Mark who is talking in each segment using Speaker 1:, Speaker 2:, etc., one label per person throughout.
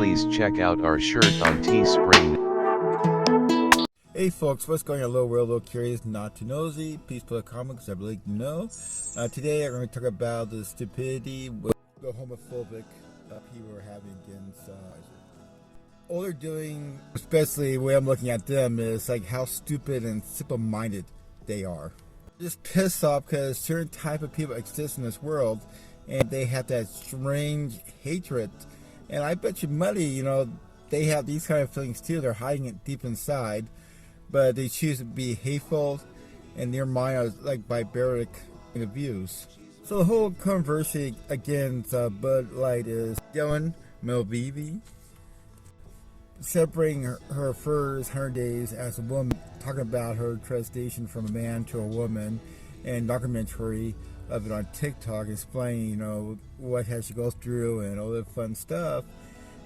Speaker 1: please check out our shirt on Tespring.
Speaker 2: Hey folks, what's going on? Hello, we're a little curious, not too nosy. Please put a comment because I really like to know. Today I'm going to talk about the stupidity with the homophobic people are having against all they're doing, especially the way I'm looking at them, is like how stupid and simple-minded they are. Just pissed off because certain type of people exist in this world and they have that strange hatred. And I bet you money, they have these kind of feelings too. They're hiding it deep inside, but they choose to be hateful, and their mind are like barbaric views. So the whole controversy against Bud Light is Dylan Mulvaney separating her first 100 days as a woman, talking about her transition from a man to a woman, and documentary of it on TikTok explaining, what has she go through and all that fun stuff.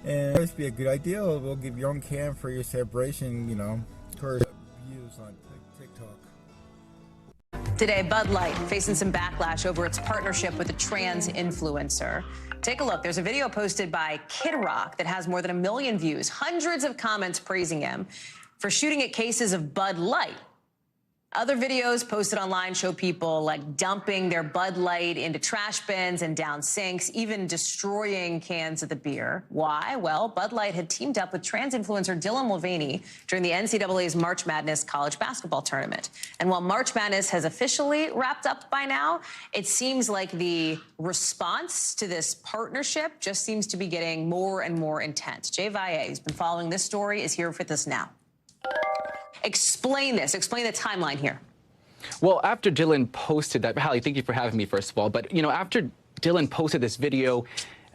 Speaker 2: And it would be a good idea. We'll give your own cam for your separation, her views on TikTok.
Speaker 3: Today, Bud Light facing some backlash over its partnership with a trans influencer. Take a look. There's a video posted by Kid Rock that has more than 1 million views, hundreds of comments praising him for shooting at cases of Bud Light. Other videos posted online show people like dumping their Bud Light into trash bins and down sinks, even destroying cans of the beer. Why? Well, Bud Light had teamed up with trans influencer Dylan Mulvaney during the NCAA's March Madness college basketball tournament. And while March Madness has officially wrapped up by now, it seems like the response to this partnership just seems to be getting more and more intense. Jay Valle, who's been following this story, is here with us now. Explain this. Explain the timeline here.
Speaker 4: Well, after Dylan posted that, Hallie, thank you for having me, first of all. But, after Dylan posted this video,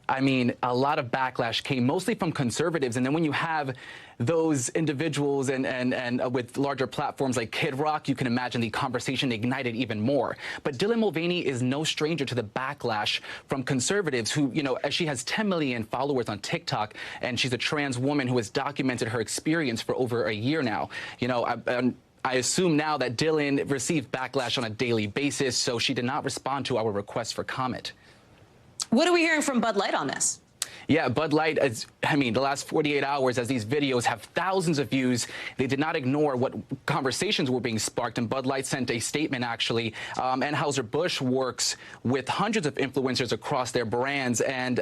Speaker 4: a lot of backlash came mostly from conservatives. And then when you have those individuals and with larger platforms like Kid Rock, you can imagine the conversation ignited even more. But Dylan Mulvaney is no stranger to the backlash from conservatives who, she has 10 million followers on TikTok, and she's a trans woman who has documented her experience for over a year now. I assume now that Dylan received backlash on a daily basis, so she did not respond to our request for comment.
Speaker 3: What are we hearing from Bud Light on this?
Speaker 4: Yeah, Bud Light, the last 48 hours, as these videos have thousands of views, they did not ignore what conversations were being sparked, and Bud Light sent a statement, actually. Anheuser-Busch works with hundreds of influencers across their brands, and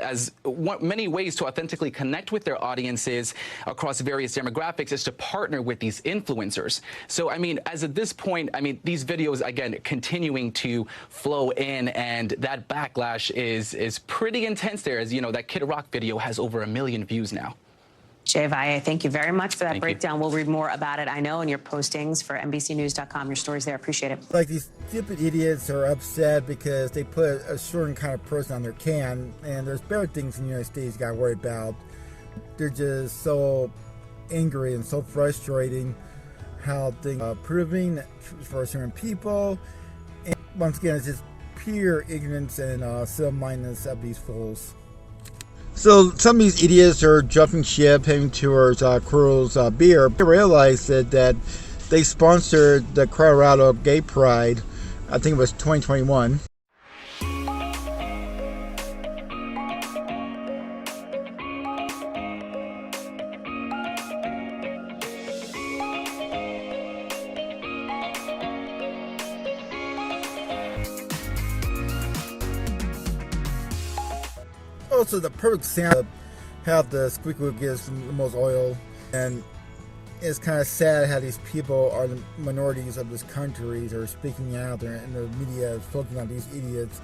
Speaker 4: many ways to authentically connect with their audiences across various demographics is to partner with these influencers. So, as of this point, these videos, again, continuing to flow in, and that backlash is pretty intense there, as, that Kid Rock video has over 1 million views now.
Speaker 3: Jay Valle, thank you very much for that breakdown. We'll read more about it, I know, in your postings for NBCnews.com. Your stories there. Appreciate it.
Speaker 2: Like, these stupid idiots are upset because they put a certain kind of person on their can, and there's better things in the United States you got to worry about. They're just so angry and so frustrating how things are proving for certain people. And once again, it's just pure ignorance and silly-mindedness of these fools. So some of these idiots are jumping ship, heading towards Crew's beer. They realized that they sponsored the Colorado Gay Pride, I think it was 2021. Also, the perfect sound how the squeaker gives the most oil, and it's kind of sad how these people are the minorities of this country. They're speaking out there, and the media is focusing on these idiots.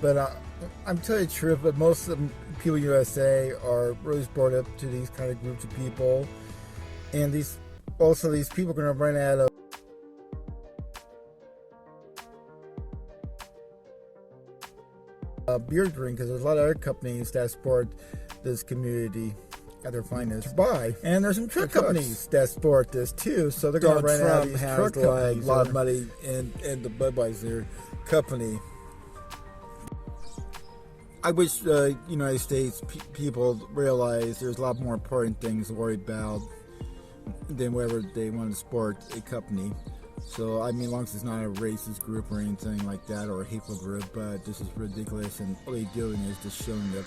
Speaker 2: But I'm telling you the truth, but most of the people in the USA are really brought up to these kind of groups of people, and these people are going to run out of beer drink, because there's a lot of other companies that support this community at their finest. And there's some truck companies that support this too, so they're going to run out of these truck companies. A lot of money in the Budweiser company. I wish the United States people realize there's a lot more important things to worry about than whether they want to support a company. So, as long as it's not a racist group or anything like that, or a hateful group, but this is ridiculous, and all they're doing is just showing the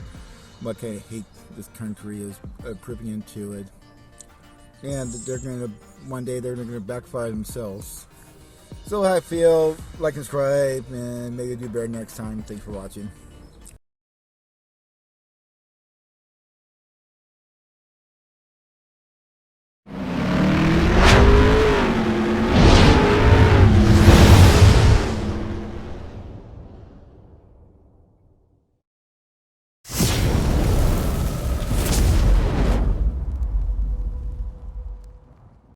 Speaker 2: what kind of hate this country is creeping into it. And they're going to, one day they're going to backfire themselves. So how I feel, like and subscribe, and maybe do better next time. Thanks for watching.